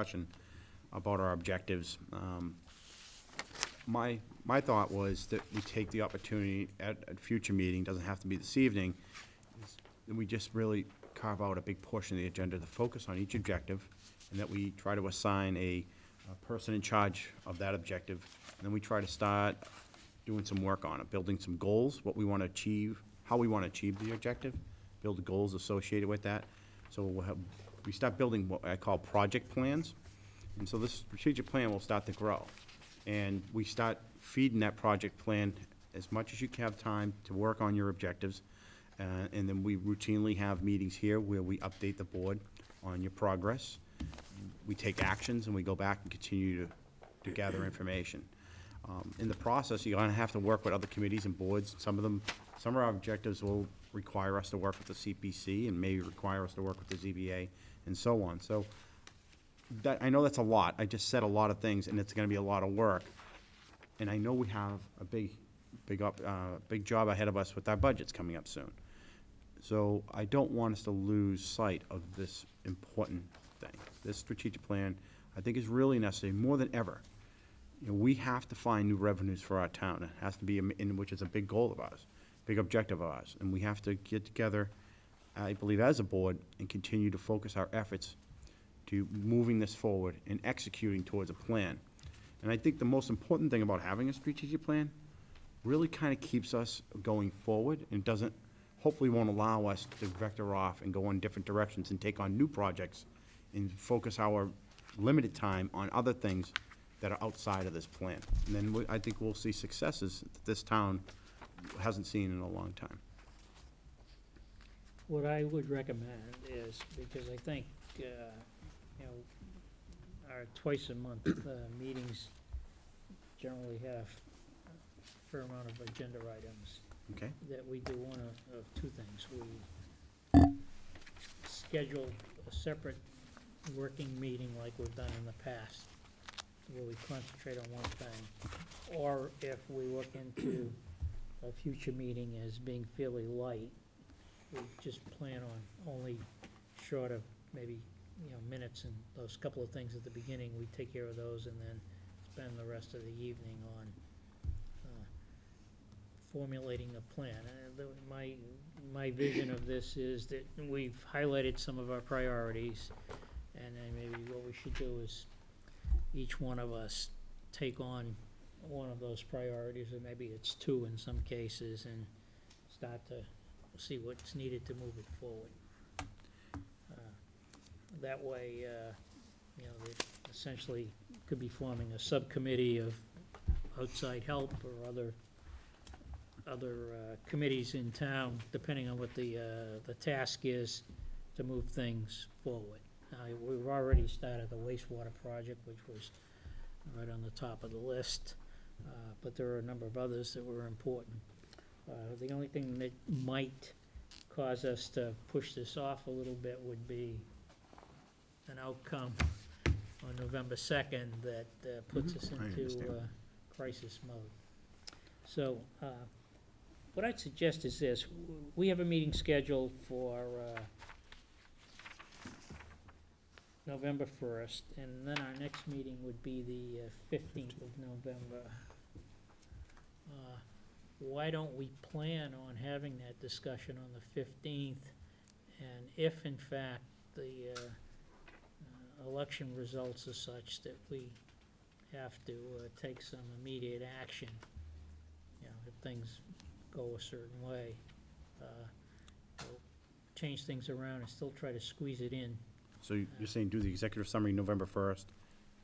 discussion about our objectives. My thought was that we take the opportunity at a future meeting, doesn't have to be this evening, and we just really carve out a big portion of the agenda to focus on each objective, and that we try to assign a person in charge of that objective, and then we try to start doing some work on it, building some goals, what we want to achieve, how we want to achieve the objective, build the goals associated with that. So we start building what I call project plans, and so this strategic plan will start to grow. And we start feeding that project plan as much as you have time to work on your objectives. And then we routinely have meetings here where we update the board on your progress. We take actions and we go back and continue to gather information. In the process, you're gonna have to work with other committees and boards. Some of our objectives will require us to work with the CPC and maybe require us to work with the ZBA and so on. So I know that's a lot. I just said a lot of things, and it's gonna be a lot of work. And I know we have a big job ahead of us with our budgets coming up soon. So I don't want us to lose sight of this important thing. This strategic plan, I think, is really necessary more than ever. You know, we have to find new revenues for our town. It has to be, which is a big goal of ours, big objective of ours. And we have to get together, I believe, as a board and continue to focus our efforts to moving this forward and executing towards a plan. And I think the most important thing about having a strategic plan really kind of keeps us going forward and doesn't, hopefully won't allow us to vector off and go in different directions and take on new projects and focus our limited time on other things that are outside of this plan. And then I think we'll see successes that this town hasn't seen in a long time. What I would recommend is, because I think, you know, our twice-a-month meetings generally have a fair amount of agenda items. Okay. That we do one of two things. We schedule a separate working meeting like we've done in the past, where we concentrate on one thing. Or if we look into a future meeting as being fairly light, we just plan on only short of maybe, you know, minutes and those couple of things at the beginning. We take care of those and then spend the rest of the evening on formulating a plan. My vision of this is that we've highlighted some of our priorities, and then maybe what we should do is each one of us take on one of those priorities, or maybe it's two in some cases, and start to see what's needed to move it forward. That way, you know, it essentially could be forming a subcommittee of outside help or other committees in town, depending on what the task is, to move things forward. We've already started the wastewater project, which was right on the top of the list, but there are a number of others that were important. The only thing that might cause us to push this off a little bit would be an outcome on November 2nd that puts us into crisis mode. So what I'd suggest is this. We have a meeting scheduled for November 1st, and then our next meeting would be the 15th of November. Why don't we plan on having that discussion on the 15th, and if in fact the election results are such that we have to take some immediate action, you know, if things go a certain way, we'll change things around and still try to squeeze it in. So you're saying do the executive summary November 1st,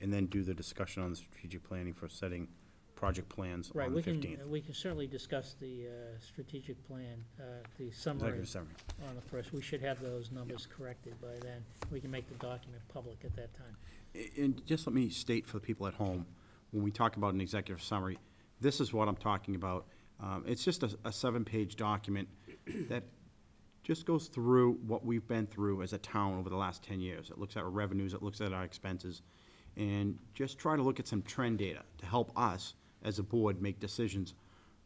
and then do the discussion on the strategic planning for setting project plans on the 15th? We can certainly discuss the strategic plan, the summary on the first. We should have those numbers corrected by then. We can make the document public at that time. And just let me state for the people at home, when we talk about an executive summary, this is what I'm talking about. It's just a 7-page document that just goes through what we've been through as a town over the last 10 years. It looks at our revenues, it looks at our expenses, and just try to look at some trend data to help us as a board make decisions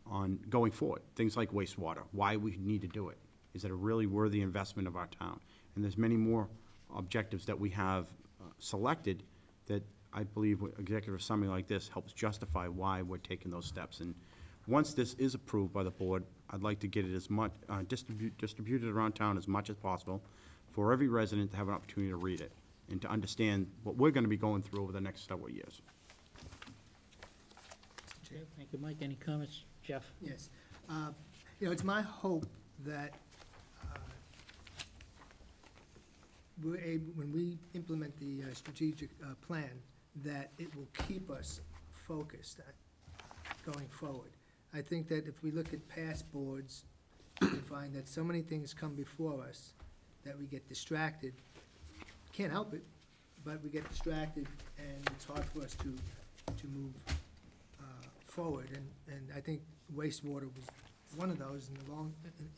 on going forward. Things like wastewater, why we need to do it. Is it a really worthy investment of our town? And there's many more objectives that we have selected that I believe executive summary like this helps justify why we're taking those steps. And once this is approved by the board, I'd like to get it as much, distributed around town as much as possible for every resident to have an opportunity to read it and to understand what we're gonna be going through over the next several years. Okay, thank you, Mike. Any comments, Jeff? Yes. It's my hope that we're able, when we implement the strategic plan, that it will keep us focused going forward. I think that if we look at past boards, we find that so many things come before us that we get distracted. Can't help it, but we get distracted, and it's hard for us to move forward. And I think wastewater was one of those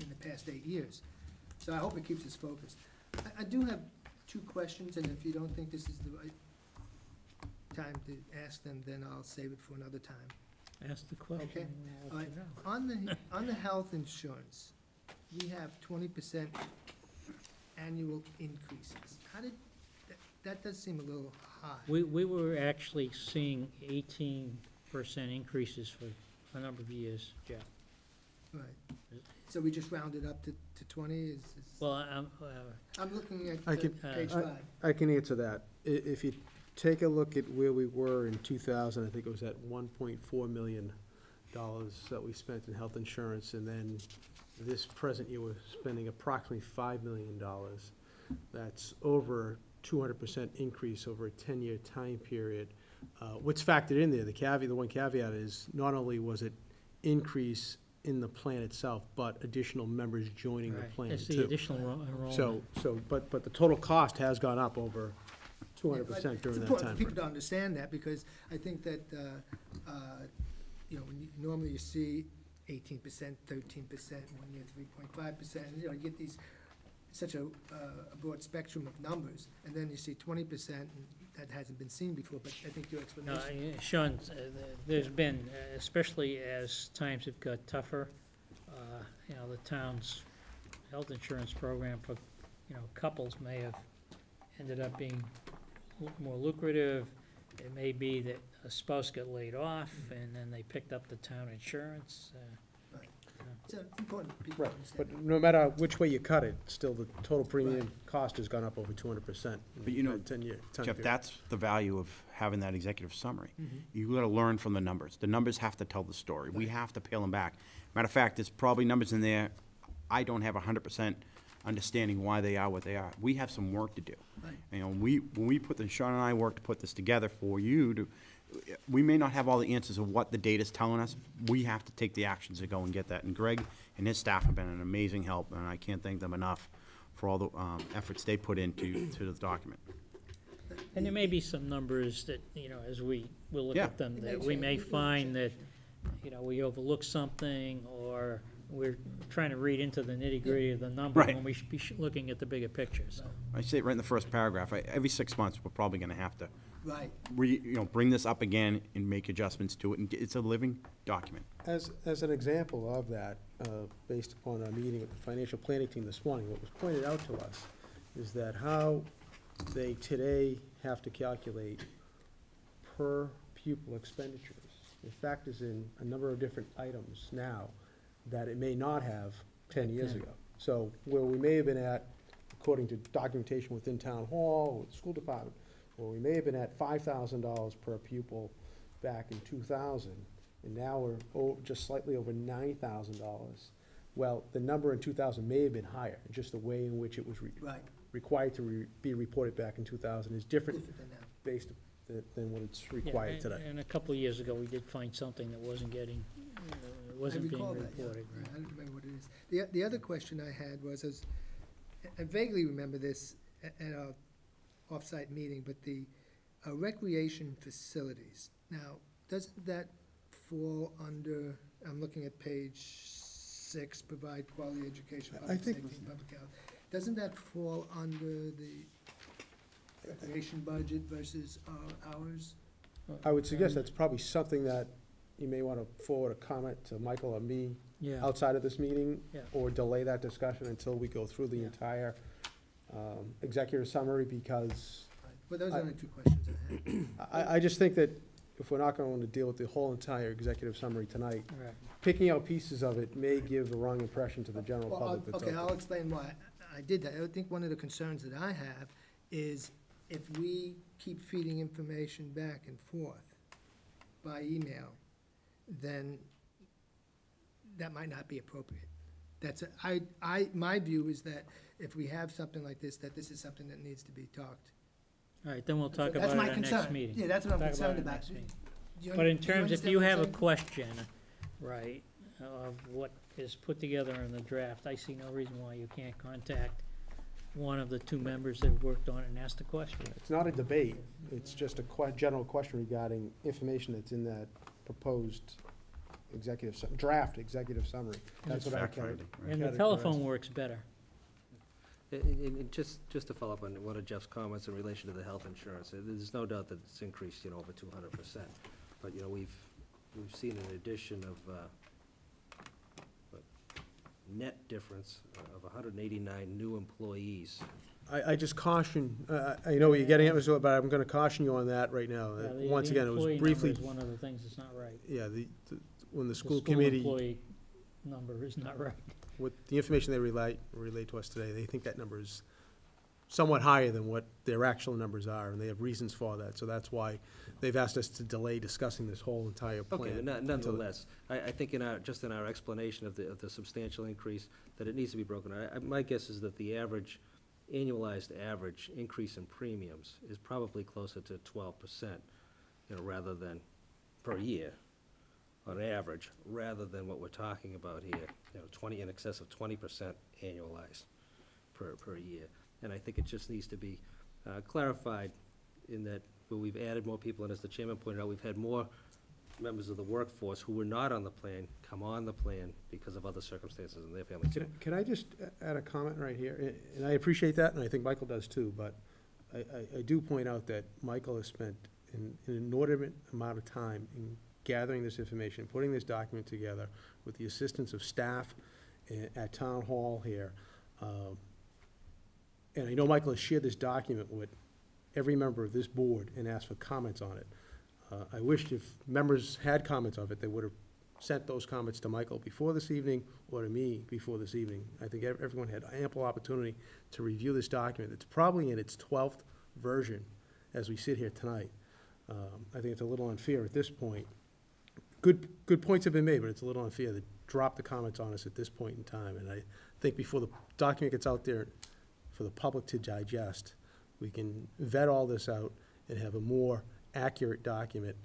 in the past 8 years. So I hope it keeps us focused. I do have two questions, and if you don't think this is the right time to ask them, then I'll save it for another time. Ask the question. Okay. and we'll All let right. you know. On the health insurance, we have 20% annual increases. That does seem a little high. We were actually seeing 18% increases for a number of years, Jeff. Right. So we just rounded up to 20 Well, I'm looking at I can- page 5. I can answer that. If you take a look at where we were in 2000, I think it was at $1.4 million that we spent in health insurance, and then this present year, we're spending approximately $5 million. That's over 200% increase over a 10-year time period. What's factored in there, the one caveat is, not only was it increase in the plan itself, but additional members joining the right, plan it's the too. additional enrollment. But the total cost has gone up over 200% during It's that important time for people frame. to understand that, because I think that, normally you see 18%, 13%, 1 year 3.5%, you get these, such a broad spectrum of numbers, and then you see 20%, and that hasn't been seen before, but I think your No, explanation. Sean, there's been, especially as times have got tougher, the town's health insurance program for, couples may have ended up being more lucrative. It may be that a spouse got laid off, and then they picked up the town insurance. It's important for people to Right, understand. but no matter which way you cut it, still the total premium cost has gone up over 200% But in a 10-year time Jeff, period. that's the value of having that executive summary. Mhm. You gotta learn from the numbers. The numbers have to tell the story. We Right. have to peel them back. Matter of fact, there's probably numbers in there, I don't have 100% understanding why they are what they are. We have some work to do. Right. When we put Sean and I work to put this together for you to, we may not have all the answers of what the data's telling us. We have to take the actions to go and get that. And Greg and his staff have been an amazing help, and I can't thank them enough for all the efforts they put into the document. And there may be some numbers that, as we'll look Yeah. at them, It may that we change. may It will find that, change. we overlook something, or we're trying to read into the nitty-gritty of the number Right. when we should be looking at the bigger picture, so. I say it right in the first paragraph, every 6 months, we're probably gonna have to Right. bring this up again and make adjustments to it, and it's a living document. As an example of that, based upon our meeting with the financial planning team this morning, what was pointed out to us is that how they today have to calculate per pupil expenditures. It factors in a number of different items now that it may not have 10 years Okay. ago. So where we may have been at, according to documentation within town hall, with the school department, where we may have been at $5,000 per pupil back in 2000, and now we're just slightly over $9,000. Well, the number in 2000 may have been higher, just the way in which it was Right. required to be reported back in 2000 is different Different than now. based than what it's Yeah, required and- today. And a couple of years ago, we did find something that wasn't getting, wasn't I being recall that, yeah. reported. Yeah, right. I don't remember what it is. The other question I had was, I vaguely remember this at our off-site meeting, but the recreation facilities. Now, doesn't that fall under, I'm looking at page 6, provide quality education, I public think- safety, and public health. Doesn't that fall under the recreation budget versus ours? I would suggest that's probably something that you may want to forward a comment to Michael or me Yeah, outside of this meeting, Yeah. or delay that discussion until we go through the Yeah. entire executive summary, because Well, those are I- the only two questions I had. I just think that if we're not going to deal with the whole entire executive summary tonight, Right. picking out pieces of it may give the wrong impression to the general Well, public that's out okay, there. I'll explain why I did that. I think one of the concerns that I have is if we keep feeding information back and forth by email, then that might not be appropriate. My view is that if we have something like this, that this is something that needs to be talked. All right, then we'll talk That's about my it at next concern. meeting. Yeah, that's what I'm Talk about concerned it about. next meeting. Do you But in un- do terms, if understand you what I'm have a saying? question, right, of what is put together in the draft, I see no reason why you can't contact one of the two members that worked on it and ask the question. It's not a debate, it's just a general question regarding information that's in that proposed draft executive summary. That's what I Fact carry. finding, right. And the Categorize. telephone works better. And just to follow up on one of Jeff's comments in relation to the health insurance, there's no doubt that it's increased, over 200%. But, we've seen an addition of, net difference of 189 new employees. I just caution, I know what you're getting at, Mr. Wood, but I'm gonna caution you on that right now. Yeah, the- Once the again, it employee was number briefly, is one of the things that's not right. yeah, when the The school committee, employee number is not right. with the information they relate to us today, they think that number is somewhat higher than what their actual numbers are, and they have reasons for that. So that's why they've asked us to delay discussing this whole entire plan. Okay, but until- nonetheless, I think in our explanation of the substantial increase, that it needs to be broken. My guess is that the annualized average increase in premiums is probably closer to 12%, rather than, per year, on average, rather than what we're talking about here, in excess of 20% annualized per year. And I think it just needs to be clarified in that where we've added more people, and as the chairman pointed out, we've had more members of the workforce who were not on the plan come on the plan because of other circumstances in their families. Can I just add a comment right here? And I appreciate that, and I think Michael does too, but I do point out that Michael has spent an inordinate amount of time in gathering this information, putting this document together with the assistance of staff at Town Hall here. And I know Michael has shared this document with every member of this board and asked for comments on it. I wished if members had comments of it, they would have sent those comments to Michael before this evening or to me before this evening. I think everyone had ample opportunity to review this document. It's probably in its 12th version as we sit here tonight. I think it's a little unfair at this point. Good points have been made, but it's a little unfair to drop the comments on us at this point in time. And I think before the document gets out there for the public to digest, we can vet all this out and have a more accurate document,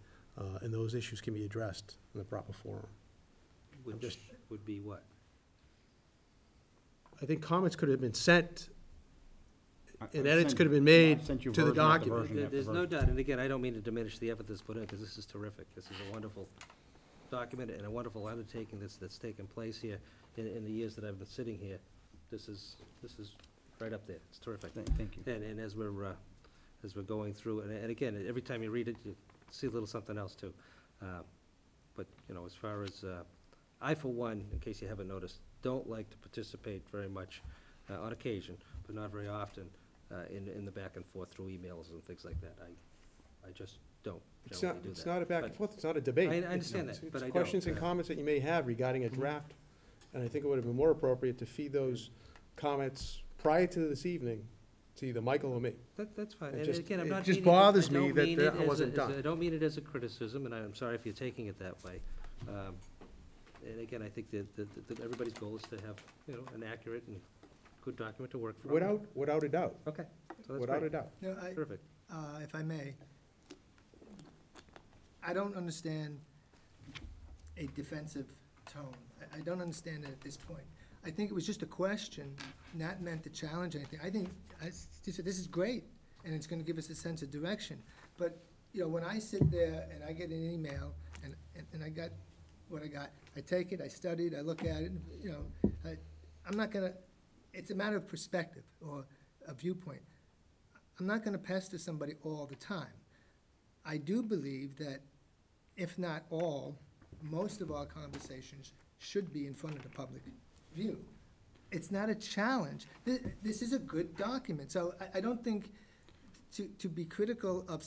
and those issues can be addressed in the proper forum. Which would be what? I think comments could have been sent, and I've edits sent- could have been I made sent you to the version after document. version after There's no version. doubt, and again, I don't mean to diminish the effort that's put in, because this is terrific. This is a wonderful document and a wonderful undertaking that's taken place here in the years that I've been sitting here. This is right up there. It's terrific. Thank you. And as we're going through, and again, every time you read it, you see a little something else too. But, as far as, I for one, in case you haven't noticed, don't like to participate very much, on occasion, but not very often, in the back and forth through emails and things like that. I just don't generally do that. It's not a back and But forth, it's not a debate. I understand It's- that, but it's I don't. questions and comments that you may have regarding a draft, and I think it would have been more appropriate to feed those comments prior to this evening to either Michael or me. That's fine. It And just- again, I'm it not just meaning it- bothers I don't me that mean that it as wasn't a- done. I don't mean it as a criticism, and I'm sorry if you're taking it that way. And again, I think that everybody's goal is to have, an accurate and good document to work from. Without a doubt, Okay, so that's without a great. doubt. No, Terrific. if I may, I don't understand a defensive tone. I don't understand it at this point. I think it was just a question, not meant to challenge anything. I think, this is great, and it's gonna give us a sense of direction. But, when I sit there and I get an email, and I got what I got, I take it, I study it, I look at it, I'm not gonna, it's a matter of perspective or a viewpoint. I'm not gonna pester somebody all the time. I do believe that, if not all, most of our conversations should be in front of the public view. It's not a challenge. This is a good document, so I don't think to be critical of